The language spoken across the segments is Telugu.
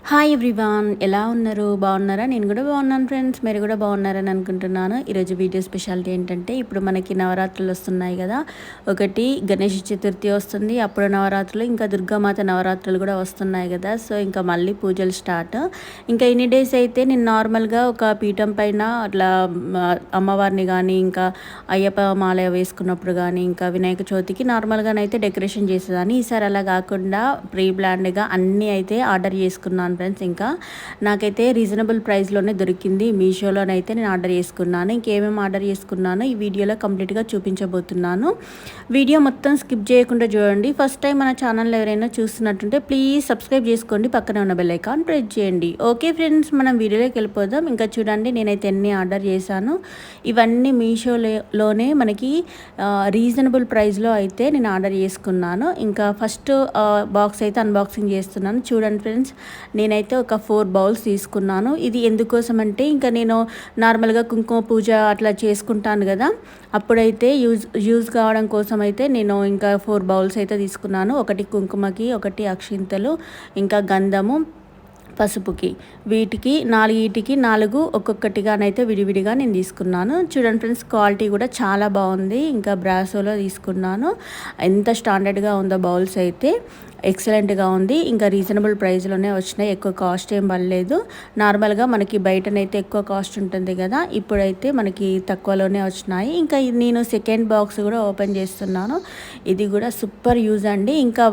హాయ్ ఎవ్రీవాన్, ఎలా ఉన్నారు? బాగున్నారా? నేను కూడా బాగున్నాను ఫ్రెండ్స్. మీరు కూడా బాగున్నారని అనుకుంటున్నాను. ఈరోజు వీడియో స్పెషాలిటీ ఏంటంటే, ఇప్పుడు మనకి నవరాత్రులు వస్తున్నాయి కదా. ఒకటి గణేష్ చతుర్థి వస్తుంది, అప్పుడు నవరాత్రులు, ఇంకా దుర్గామాత నవరాత్రులు కూడా వస్తున్నాయి కదా. సో ఇంకా మళ్ళీ పూజలు స్టార్ట్. ఇంకా ఇన్ని డేస్ అయితే నేను నార్మల్గా ఒక పీఠం పైన అట్లా అమ్మవారిని కానీ, ఇంకా అయ్యప్ప మాల వేసుకున్నప్పుడు కానీ, ఇంకా వినాయక చవితికి నార్మల్గానైతే డెకరేషన్ చేసేదాన్ని. ఈసారి అలా కాకుండా ప్రీ ప్లాన్డ్గా అన్నీ అయితే ఆర్డర్ చేసుకున్నాను ఫ్రెండ్స్. ఇంకా నాకైతే రీజనబుల్ ప్రైస్లోనే దొరికింది. మీషోలోనైతే నేను ఆర్డర్ చేసుకున్నాను. ఇంకేమేమి ఆర్డర్ చేసుకున్నాను ఈ వీడియోలో కంప్లీట్గా చూపించబోతున్నాను. వీడియో మొత్తం స్కిప్ చేయకుండా చూడండి. ఫస్ట్ టైం మన ఛానల్ ఎవరైనా చూస్తున్నట్టుంటే ప్లీజ్ సబ్స్క్రైబ్ చేసుకోండి, పక్కన ఉన్న బెల్ ఐకాన్ ప్రెస్ చేయండి. ఓకే ఫ్రెండ్స్, మనం వీడియోలోకి వెళ్ళిపోదాం. ఇంకా చూడండి, నేనైతే ఎన్ని ఆర్డర్ చేశాను. ఇవన్నీ మీషోలోనే మనకి రీజనబుల్ ప్రైస్లో అయితే నేను ఆర్డర్ చేసుకున్నాను. ఇంకా ఫస్ట్ బాక్స్ అయితే అన్బాక్సింగ్ చేస్తున్నాను. చూడండి ఫ్రెండ్స్, నేనైతే ఒక 4 బౌల్స్ తీసుకున్నాను. ఇది ఎందుకోసం అంటే, ఇంకా నేను నార్మల్గా కుంకుమ పూజ అట్లా చేసుకుంటాను కదా, అప్పుడైతే యూజ్ కావడం కోసం అయితే నేను ఇంకా 4 బౌల్స్ అయితే తీసుకున్నాను. ఒకటి కుంకుమకి, ఒకటి అక్షింతలు, ఇంకా గంధము, పసుపుకి. వీటికి 4 ఒక్కొక్కటిగానైతే విడివిడిగా నేను తీసుకున్నాను. చూడండి ఫ్రెండ్స్, క్వాలిటీ కూడా చాలా బాగుంది. ఇంకా బ్రాసోలో తీసుకున్నాను. ఎంత స్టాండర్డ్గా ఉందో బౌల్స్ అయితే, ఎక్సలెంట్గా ఉంది. ఇంకా రీజనబుల్ ప్రైస్లోనే వచ్చినాయి, ఎక్కువ కాస్ట్ ఏం పడలేదు. నార్మల్గా మనకి బయటనైతే ఎక్కువ కాస్ట్ ఉంటుంది కదా, ఇప్పుడైతే మనకి తక్కువలోనే వచ్చినాయి. ఇంకా నేను సెకండ్ బాక్స్ కూడా ఓపెన్ చేస్తున్నాను. ఇది కూడా సూపర్ యూజ్ అండి. ఇంకా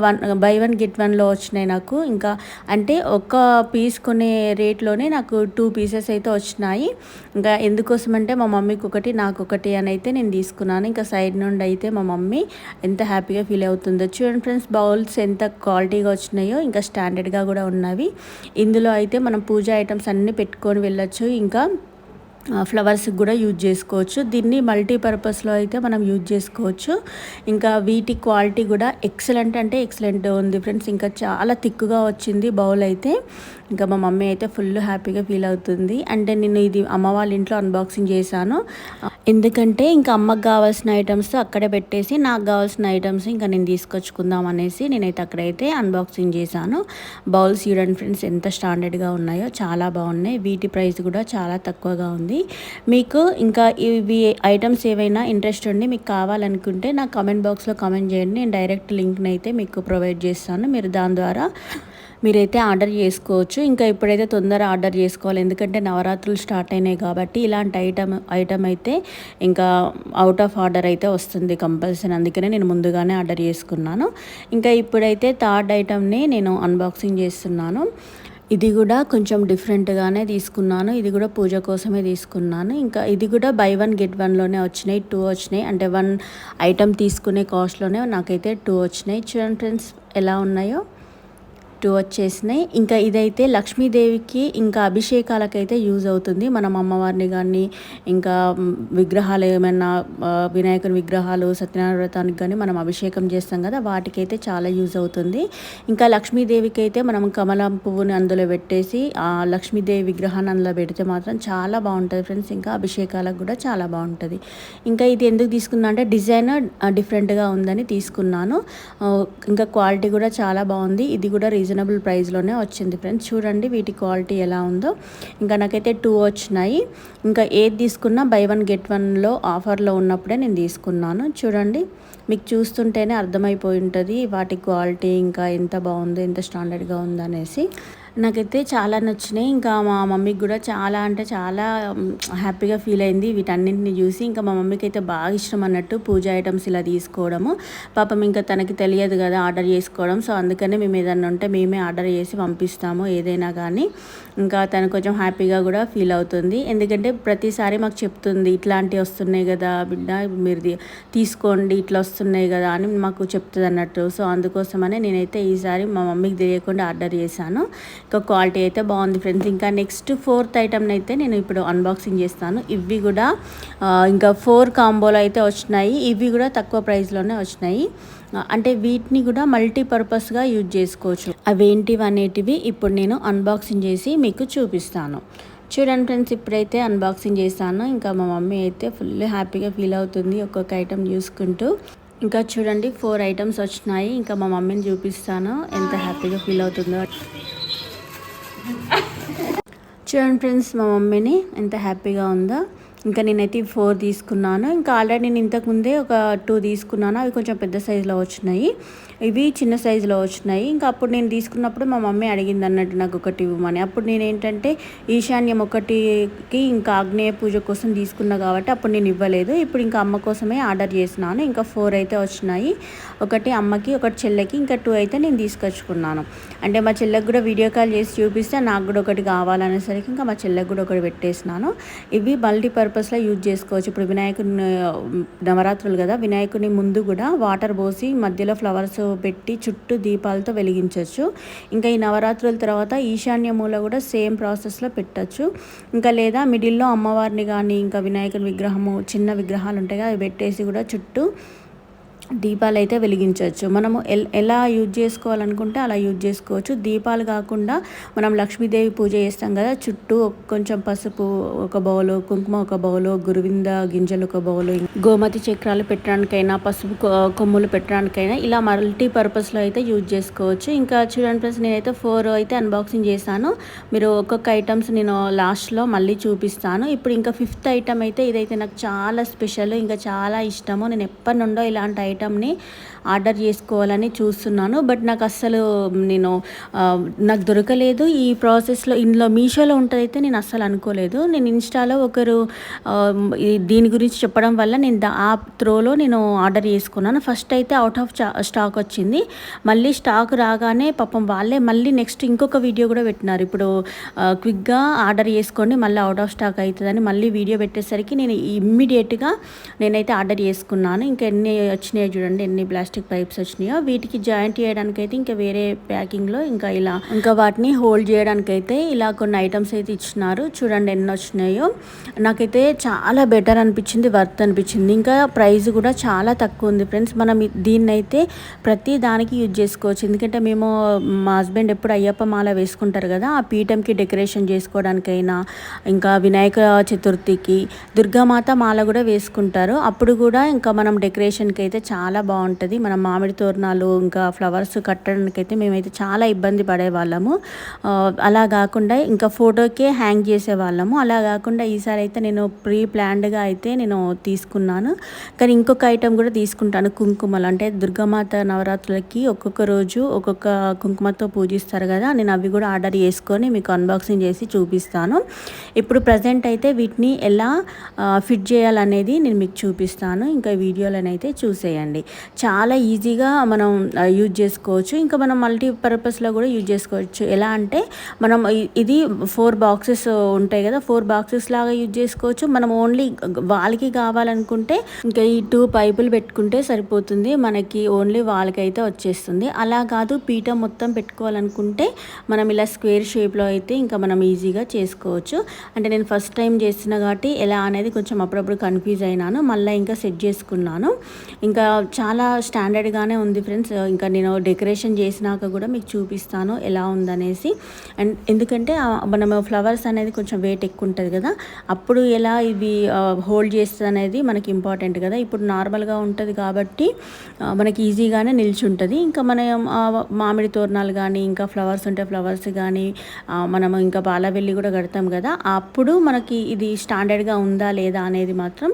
బై 1 గెట్ 1లో వచ్చినాయి నాకు. ఇంకా అంటే ఒక పీస్ కొనే రేట్లోనే నాకు 2 పీసెస్ అయితే వచ్చినాయి. ఇంకా ఎందుకోసం అంటే, మా మమ్మీకి ఒకటి, నాకు ఒకటి అని అయితే నేను తీసుకున్నాను. ఇంకా సైడ్ నుండి అయితే మా మమ్మీ ఎంత హ్యాపీగా ఫీల్ అవుతుందో. చూడండి ఫ్రెండ్స్, బౌల్స్ ఎంత క్వాలిటీగా వచ్చినాయో, ఇంకా స్టాండర్డ్గా కూడా ఉన్నవి. ఇందులో అయితే మనం పూజ ఐటమ్స్ అన్నీ పెట్టుకొని వెళ్ళొచ్చు. ఇంకా ఫ్లవర్స్కి కూడా యూజ్ చేసుకోవచ్చు. దీన్ని మల్టీపర్పస్లో అయితే మనం యూజ్ చేసుకోవచ్చు. ఇంకా వీటి క్వాలిటీ కూడా ఎక్సలెంట్ అంటే ఎక్సలెంట్ ఉంది ఫ్రెండ్స్. ఇంకా చాలా థిక్గా వచ్చింది బౌల్ అయితే. ఇంకా మా మమ్మీ అయితే ఫుల్ హ్యాపీగా ఫీల్ అవుతుంది. అంటే నేను ఇది అమ్మ వాళ్ళ ఇంట్లో అన్బాక్సింగ్ చేశాను. ఎందుకంటే ఇంకా అమ్మకు కావాల్సిన ఐటమ్స్ అక్కడే పెట్టేసి, నాకు కావాల్సిన ఐటమ్స్ ఇంకా నేను తీసుకొచ్చుకుందాం అనేసి నేనైతే అక్కడైతే అన్బాక్సింగ్ చేశాను. బౌల్స్ చూడండి ఫ్రెండ్స్, ఎంత స్టాండర్డ్గా ఉన్నాయో, చాలా బాగున్నాయి. వీటి ప్రైస్ కూడా చాలా తక్కువగా ఉంది. మీకు ఇంకా ఇవి ఐటమ్స్ ఏవైనా ఇంట్రెస్ట్ ఉండి మీకు కావాలనుకుంటే నాకు కామెంట్ బాక్స్లో కామెంట్ చేయండి. నేను డైరెక్ట్ లింక్ని అయితే మీకు ప్రొవైడ్ చేస్తాను. మీరు దాని ద్వారా మీరైతే ఆర్డర్ చేసుకోవచ్చు. ఇంకా ఇప్పుడైతే తొందర ఆర్డర్ చేసుకోవాలి, ఎందుకంటే నవరాత్రులు స్టార్ట్ అయినాయి కాబట్టి ఇలాంటి ఐటమ్ అయితే ఇంకా అవుట్ ఆఫ్ ఆర్డర్ అయితే వస్తుంది కంపల్సరీ. అందుకనే నేను ముందుగానే ఆర్డర్ చేసుకున్నాను. ఇంకా ఇప్పుడైతే థర్డ్ ఐటమ్ని నేను అన్బాక్సింగ్ చేస్తున్నాను. ఇది కూడా కొంచెం డిఫరెంట్గానే తీసుకున్నాను. ఇది కూడా పూజ కోసమే తీసుకున్నాను. ఇంకా ఇది కూడా బై 1 గెట్ 1లోనే వచ్చినాయి. 2 వచ్చినాయి. అంటే 1 ఐటమ్ తీసుకునే కాస్ట్లోనే నాకైతే 2 వచ్చినాయి. చూడండి ఫ్రెండ్స్ ఎలా ఉన్నాయో, 2 వచ్చేసినాయి. ఇంకా ఇదైతే లక్ష్మీదేవికి ఇంకా అభిషేకాలకైతే యూజ్ అవుతుంది. మనం అమ్మవారిని కానీ, ఇంకా విగ్రహాలు ఏమైనా వినాయకుని విగ్రహాలు సత్యనారాయణ వ్రతానికి కానీ మనం అభిషేకం చేస్తాం కదా, వాటికైతే చాలా యూజ్ అవుతుంది. ఇంకా లక్ష్మీదేవికి అయితే మనం కమలం పువ్వుని అందులో పెట్టేసి ఆ లక్ష్మీదేవి విగ్రహాన్ని అందులో పెడితే మాత్రం చాలా బాగుంటుంది ఫ్రెండ్స్. ఇంకా అభిషేకాలకు కూడా చాలా బాగుంటుంది. ఇంకా ఇది ఎందుకు తీసుకున్నా అంటే, డిజైన్ డిఫరెంట్గా ఉందని తీసుకున్నాను. ఇంకా క్వాలిటీ కూడా చాలా బాగుంది. ఇది కూడా రీజనబుల్ ప్రైస్లోనే వచ్చింది ఫ్రెండ్స్. చూడండి వీటి క్వాలిటీ ఎలా ఉందో. ఇంకా నాకైతే 2 వచ్చినాయి. ఇంకా ఏది తీసుకున్నా బై 1 గెట్ 1లో ఆఫర్లో ఉన్నప్పుడే నేను తీసుకున్నాను. చూడండి, మీకు చూస్తుంటేనే అర్థమైపోయి ఉంటుంది వాటి క్వాలిటీ ఇంకా ఎంత బాగుందో, ఎంత స్టాండర్డ్గా ఉందనేసి. నాకైతే చాలా నచ్చినాయి. ఇంకా మా మమ్మీకి కూడా చాలా అంటే చాలా హ్యాపీగా ఫీల్ అయింది వీటన్నింటిని చూసి. ఇంకా మా మమ్మీకి అయితే బాగా ఇష్టం అన్నట్టు పూజ ఐటమ్స్ ఇలా తీసుకోవడము. పాపం ఇంకా తనకి తెలియదు కదా ఆర్డర్ చేసుకోవడం. సో అందుకనే మేము ఏదన్నా ఉంటే మేమే ఆర్డర్ చేసి పంపిస్తాము ఏదైనా కానీ. ఇంకా తను కొంచెం హ్యాపీగా కూడా ఫీల్ అవుతుంది. ఎందుకంటే ప్రతిసారి మాకు చెప్తుంది, ఇట్లాంటివి వస్తున్నాయి కదా బిడ్డ, మీరు తీసుకోండి, ఇట్లా వస్తున్నాయి కదా అని మాకు చెప్తుంది అన్నట్టు. సో అందుకోసమనే నేనైతే ఈసారి మా మమ్మీకి తెలియకుండా ఆర్డర్ చేశాను. ఇంకా క్వాలిటీ అయితే బాగుంది ఫ్రెండ్స్. ఇంకా నెక్స్ట్ 4th ఐటమ్ని అయితే నేను ఇప్పుడు అన్బాక్సింగ్ చేస్తాను. ఇవి కూడా ఇంకా 4 కాంబోలు అయితే వచ్చినాయి. ఇవి కూడా తక్కువ ప్రైస్లోనే వచ్చినాయి. అంటే వీటిని కూడా మల్టీపర్పస్గా యూజ్ చేసుకోవచ్చు. అవేంటివి అనేటివి ఇప్పుడు నేను అన్బాక్సింగ్ చేసి మీకు చూపిస్తాను. చూడండి ఫ్రెండ్స్, ఇప్పుడైతే అన్బాక్సింగ్ చేస్తాను. ఇంకా మా మమ్మీ అయితే ఫుల్ హ్యాపీగా ఫీల్ అవుతుంది ఒక్కొక్క ఐటమ్ చూసుకుంటూ. ఇంకా చూడండి 4 ఐటమ్స్ వచ్చినాయి. ఇంకా మా మమ్మీని చూపిస్తాను ఎంత హ్యాపీగా ఫీల్ అవుతుందో. చూడండి ఫ్రెండ్స్, మా మమ్మీని ఎంత హ్యాపీగా ఉందో. ఇంకా నేనైతే 4 తీసుకున్నాను. ఇంకా ఆల్రెడీ నేను ఇంతకుముందే ఒక 2 తీసుకున్నాను. అవి కొంచెం పెద్ద సైజులో వచ్చినాయి, ఇవి చిన్న సైజులో వచ్చినాయి. ఇంకా అప్పుడు నేను తీసుకున్నప్పుడు మా మమ్మీ అడిగింది అన్నట్టు నాకు ఒకటి ఇవ్వమని. అప్పుడు నేను ఏంటంటే ఈశాన్యం ఒకటికి ఇంకా ఆగ్నేయ పూజ కోసం తీసుకున్నా కాబట్టి అప్పుడు నేను ఇవ్వలేదు. ఇప్పుడు ఇంకా అమ్మ కోసమే ఆర్డర్ చేసినాను. ఇంకా 4 అయితే వచ్చినాయి, ఒకటి అమ్మకి, ఒకటి చెల్లెకి, ఇంకా 2 అయితే నేను తీసుకొచ్చుకున్నాను. అంటే మా చెల్లెకి కూడా వీడియో కాల్ చేసి చూపిస్తే నాకు కూడా ఒకటి కావాలనేసరికి ఇంకా మా చెల్లెకి కూడా ఒకటి పెట్టేసినాను. ఇవి మల్టీపర్పస్లో యూజ్ చేసుకోవచ్చు. ఇప్పుడు వినాయకుని నవరాత్రులు కదా, వినాయకుని ముందు కూడా వాటర్ పోసి మధ్యలో ఫ్లవర్స్ పెట్టి చుట్టూ దీపాలతో వెలిగించవచ్చు. ఇంకా ఈ నవరాత్రుల తర్వాత ఈశాన్య మూల కూడా సేమ్ ప్రాసెస్లో పెట్టచ్చు. ఇంకా లేదా మిడిల్లో అమ్మవారిని కానీ ఇంకా వినాయకుని విగ్రహము, చిన్న విగ్రహాలు ఉంటాయి కదా, అవి పెట్టేసి కూడా చుట్టూ దీపాలు అయితే వెలిగించవచ్చు. మనము ఎలా యూజ్ చేసుకోవాలనుకుంటే అలా యూజ్ చేసుకోవచ్చు. దీపాలు కాకుండా మనం లక్ష్మీదేవి పూజ చేస్తాం కదా, చుట్టూ కొంచెం పసుపు ఒక బౌలు, కుంకుమ ఒక బౌలు, గురువింద గింజలు ఒక బౌలు, గోమతి చక్రాలు పెట్టడానికైనా, పసుపు కొమ్ములు పెట్టడానికైనా ఇలా మల్టీపర్పస్లో అయితే యూజ్ చేసుకోవచ్చు. ఇంకా చూడండి ఫ్రెండ్స్, నేనైతే 4 అయితే అన్బాక్సింగ్ చేశాను. మీరు ఒక్కొక్క ఐటమ్స్ నేను లాస్ట్లో మళ్ళీ చూపిస్తాను. ఇప్పుడు ఇంకా 5th ఐటమ్ అయితే ఇదైతే నాకు చాలా స్పెషల్, ఇంకా చాలా ఇష్టము. నేను ఎప్పటి నుండో ఇలాంటి ఐటమ్ని ఆర్డర్ చేసుకోవాలని చూస్తున్నాను. బట్ నాకు అస్సలు నాకు దొరకలేదు ఈ ప్రాసెస్లో. ఇందులో మీషోలో ఉంటుందైతే నేను అస్సలు అనుకోలేదు. నేను ఇన్స్టాలో ఒకరు దీని గురించి చెప్పడం వల్ల నేను ఆ త్రోలో నేను ఆర్డర్ చేసుకున్నాను. ఫస్ట్ అయితే అవుట్ ఆఫ్ స్టాక్ వచ్చింది. మళ్ళీ స్టాక్ రాగానే పాపం వాళ్ళే మళ్ళీ నెక్స్ట్ ఇంకొక వీడియో కూడా పెట్టినారు. ఇప్పుడు క్విక్గా ఆర్డర్ చేసుకోండి, మళ్ళీ అవుట్ ఆఫ్ స్టాక్ అవుతుందని మళ్ళీ వీడియో పెట్టేసరికి నేను ఇమ్మీడియట్గా నేనైతే ఆర్డర్ చేసుకున్నాను. ఇంకా ఎన్ని వచ్చినాయో చూడండి, ఎన్ని ప్లాస్టిక్ పైప్స్ వచ్చినాయో. వీటికి జాయింట్ చేయడానికి అయితే ఇంకా వేరే ప్యాకింగ్లో ఇంకా వాటిని హోల్డ్ చేయడానికి అయితే ఇలా కొన్ని ఐటమ్స్ అయితే ఇచ్చినారు. చూడండి ఎన్ని వచ్చినాయో. నాకైతే చాలా బెటర్ అనిపించింది, వర్త్ అనిపించింది. ఇంకా ప్రైస్ కూడా చాలా తక్కువ ఉంది ఫ్రెండ్స్. మనం దీన్ని అయితే ప్రతి దానికి యూజ్ చేసుకోవచ్చు. ఎందుకంటే మేము మా హస్బెండ్ ఎప్పుడు అయ్యప్ప మాల వేసుకుంటారు కదా, ఆ పీఠంకి డెకరేషన్ చేసుకోవడానికైనా, ఇంకా వినాయక చతుర్థికి దుర్గామాత మాల కూడా వేసుకుంటారు. అప్పుడు కూడా ఇంకా మనం డెకరేషన్కి అయితే చాలా బాగుంటుంది. మనం మామిడి తోరణాలు ఇంకా ఫ్లవర్స్ కట్టడానికి అయితే మేమైతే చాలా ఇబ్బంది పడేవాళ్ళము. అలా కాకుండా ఇంకా ఫోటోకే హ్యాంగ్ చేసేవాళ్ళము. అలా కాకుండా ఈసారి అయితే నేను ప్రీ ప్లాన్డ్గా అయితే నేను తీసుకున్నాను. కానీ ఇంకొక ఐటెం కూడా తీసుకుంటాను, కుంకుమలు. అంటే దుర్గామాత నవరాత్రులకి ఒక్కొక్క రోజు ఒక్కొక్క కుంకుమతో పూజిస్తారు కదా, నేను అవి కూడా ఆర్డర్ చేసుకొని మీకు అన్బాక్సింగ్ చేసి చూపిస్తాను. ఇప్పుడు ప్రజెంట్ అయితే వీటిని ఎలా ఫిట్ చేయాలనేది నేను మీకు చూపిస్తాను. ఇంకా వీడియోలనైతే చూసేయండి. చాలా ఈజీగా మనం యూజ్ చేసుకోవచ్చు. ఇంకా మనం మల్టీపర్పస్లో కూడా యూజ్ చేసుకోవచ్చు. ఎలా అంటే మనం ఇది 4 బాక్సెస్ ఉంటాయి కదా, 4 బాక్సెస్ లాగా యూజ్ చేసుకోవచ్చు. మనం ఓన్లీ వాల్కి కావాలనుకుంటే ఇంకా ఈ 2 పైపులు పెట్టుకుంటే సరిపోతుంది, మనకి ఓన్లీ వాల్కి అయితే వచ్చేస్తుంది. అలా కాదు, పీఠం మొత్తం పెట్టుకోవాలనుకుంటే మనం ఇలా స్క్వేర్ షేప్లో అయితే ఇంకా మనం ఈజీగా చేసుకోవచ్చు. అంటే నేను ఫస్ట్ టైం చేస్తున్నా కాబట్టి ఎలా అనేది కొంచెం అప్పుడప్పుడు కన్ఫ్యూజ్ అయినాను. మళ్ళీ ఇంకా సెట్ చేసుకున్నాను. ఇంకా చాలా స్టాండర్డ్గానే ఉంది ఫ్రెండ్స్. ఇంకా నేను డెకరేషన్ చేసినాక కూడా మీకు చూపిస్తాను ఎలా ఉందనేసి. అండ్ ఎందుకంటే మనం ఫ్లవర్స్ అనేది కొంచెం వెయిట్ ఎక్కువ ఉంటుంది కదా, అప్పుడు ఎలా ఇవి హోల్డ్ చేస్తుంది అనేది మనకి ఇంపార్టెంట్ కదా. ఇప్పుడు నార్మల్గా ఉంటుంది కాబట్టి మనకి ఈజీగానే నిల్చుంటుంది. ఇంకా మనం మామిడి తోరణాలు కానీ ఇంకా ఫ్లవర్స్ ఉంటే ఫ్లవర్స్ కానీ మనము ఇంకా పాలవెల్లి కూడా కడతాం కదా, అప్పుడు మనకి ఇది స్టాండర్డ్గా ఉందా లేదా అనేది మాత్రం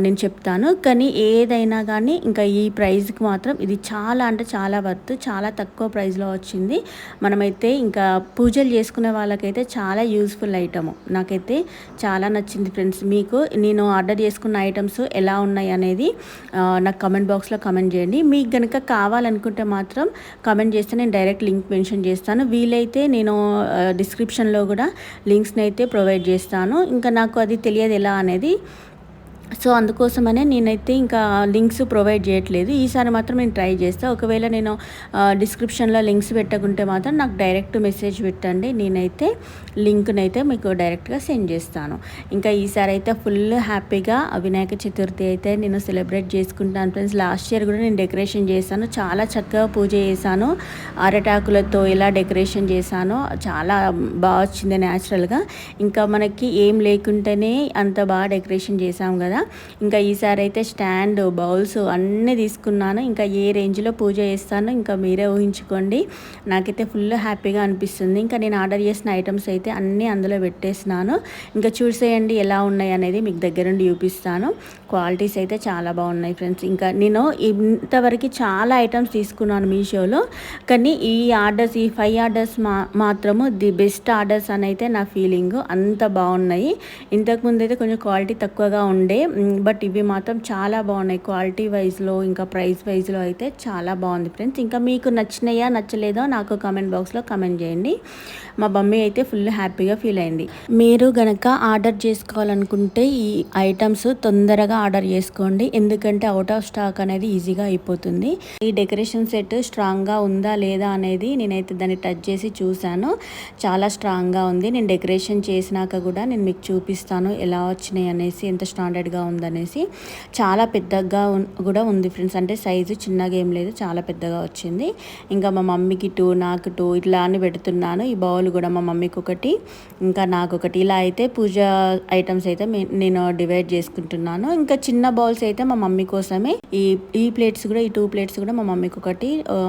నేను చెప్తాను. కానీ ఏదైనా కానీ ఇంకా ఈ ప్రైస్కి మాత్రం ఇది చాలా అంటే చాలా వర్త్, చాలా తక్కువ ప్రైస్లో వచ్చింది. మనమైతే ఇంకా పూజలు చేసుకునే వాళ్ళకైతే చాలా యూస్ఫుల్ ఐటము. నాకైతే చాలా నచ్చింది ఫ్రెండ్స్. మీకు నేను ఆర్డర్ చేసుకున్న ఐటమ్స్ ఎలా ఉన్నాయి అనేది నాకు కమెంట్ బాక్స్లో కమెంట్ చేయండి. మీకు కనుక కావాలనుకుంటే మాత్రం కమెంట్ చేస్తే నేను డైరెక్ట్ లింక్ మెన్షన్ చేస్తాను. వీలైతే నేను డిస్క్రిప్షన్లో కూడా లింక్స్ని అయితే ప్రొవైడ్ చేస్తాను. ఇంకా నాకు అది తెలియదు ఎలా అనేది, సో అందుకోసమనే నేనైతే ఇంకా లింక్స్ ప్రొవైడ్ చేయట్లేదు. ఈసారి మాత్రం నేను ట్రై చేస్తాను. ఒకవేళ నేను డిస్క్రిప్షన్లో లింక్స్ పెట్టకుంటే మాత్రం నాకు డైరెక్ట్ మెసేజ్ పెట్టండి, నేనైతే లింక్ని అయితే మీకు డైరెక్ట్గా సెండ్ చేస్తాను. ఇంకా ఈసారి అయితే ఫుల్ హ్యాపీగా వినాయక చతుర్థి అయితే నేను సెలబ్రేట్ చేసుకుంటాను ఫ్రెండ్స్. లాస్ట్ ఇయర్ కూడా నేను డెకరేషన్ చేశాను, చాలా చక్కగా పూజ చేశాను. అరటాకులతో ఎలా డెకరేషన్ చేశానో చాలా బాగా వచ్చింది న్యాచురల్గా. ఇంకా మనకి ఏం లేకుంటేనే అంత బాగా డెకరేషన్ చేశాం కదా, ఇంకా ఈసారి అయితే స్టాండ్, బౌల్స్ అన్నీ తీసుకున్నాను. ఇంకా ఏ రేంజ్లో పూజ చేస్తానో ఇంకా మీరే ఊహించుకోండి. నాకైతే ఫుల్ హ్యాపీగా అనిపిస్తుంది. ఇంకా నేను ఆర్డర్ చేసిన ఐటమ్స్ అయితే అన్నీ అందులో పెట్టేసినాను. ఇంకా చూసేయండి ఎలా ఉన్నాయి అనేది మీకు దగ్గర నుండి చూపిస్తాను. క్వాలిటీస్ అయితే చాలా బాగున్నాయి ఫ్రెండ్స్. ఇంకా నేను ఇంతవరకు చాలా ఐటమ్స్ తీసుకున్నాను మీషోలో, కానీ ఈ ఆర్డర్స్, ఈ 5 ఆర్డర్స్ మాత్రము ది బెస్ట్ ఆర్డర్స్ అని అయితే నా ఫీలింగ్. అంత బాగున్నాయి. ఇంతకుముందు అయితే కొంచెం క్వాలిటీ తక్కువగా ఉండే, బట్ ఇవి మాత్రం చాలా బాగున్నాయి. క్వాలిటీ వైజ్లో ఇంకా ప్రైస్ వైజ్లో అయితే చాలా బాగుంది ఫ్రెండ్స్. ఇంకా మీకు నచ్చినాయా నచ్చలేదో నాకు కామెంట్ బాక్స్లో కామెంట్ చేయండి. మా మమ్మీ అయితే ఫుల్ హ్యాపీగా ఫీల్ అయింది. మీరు గనక ఆర్డర్ చేసుకోవాలనుకుంటే ఈ ఐటమ్స్ తొందరగా ఆర్డర్ చేసుకోండి, ఎందుకంటే అవుట్ ఆఫ్ స్టాక్ అనేది ఈజీగా అయిపోతుంది. ఈ డెకరేషన్ సెట్ స్ట్రాంగ్గా ఉందా లేదా అనేది నేనైతే దాన్ని టచ్ చేసి చూశాను. చాలా స్ట్రాంగ్గా ఉంది. నేను డెకరేషన్ చేసినాక కూడా నేను మీకు చూపిస్తాను ఎలా వచ్చినాయి అనేసి, ఎంత స్టాండర్డ్గా ఉందనేసి. చాలా పెద్దగా కూడా ఉంది ఫ్రెండ్స్, అంటే సైజు చిన్నగా ఏం లేదు, చాలా పెద్దగా వచ్చింది. ఇంకా మా మమ్మీకి 2, నాకు 2 ఇట్లా అని పెడుతున్నాను. ఈ బౌల్ కూడా మా మమ్మీకి ఒకటి, ఇంకా నాకు ఒకటి. ఇలా అయితే పూజ ఐటమ్స్ అయితే నేను డివైడ్ చేసుకుంటున్నాను. ఇంకా చిన్న బౌల్స్ అయితే మా మమ్మీ కోసమే. ఈ ప్లేట్స్ కూడా, ఈ 2 ప్లేట్స్ కూడా మా మమ్మీకి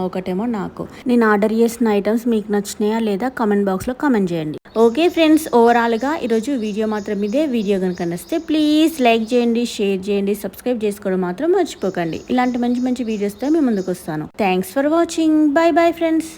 ఒకటేమో నాకు. నేను ఆర్డర్ చేసిన ఐటమ్స్ మీకు నచ్చినాయా లేదా కామెంట్ బాక్స్లో కామెంట్ చేయండి. ఓకే ఫ్రెండ్స్, ఓవరాల్గా ఈరోజు వీడియో మాత్రం ఇదే. వీడియో కనుక నచ్చితే ప్లీజ్ లైక్ చేయండి, షేర్ చేయండి, సబ్స్క్రైబ్ చేసుకోవడం మాత్రం మర్చిపోకండి. ఇలాంటి మంచి మంచి వీడియోస్తో మేము ముందుకు వస్తాను. Thanks for watching. By bye friends.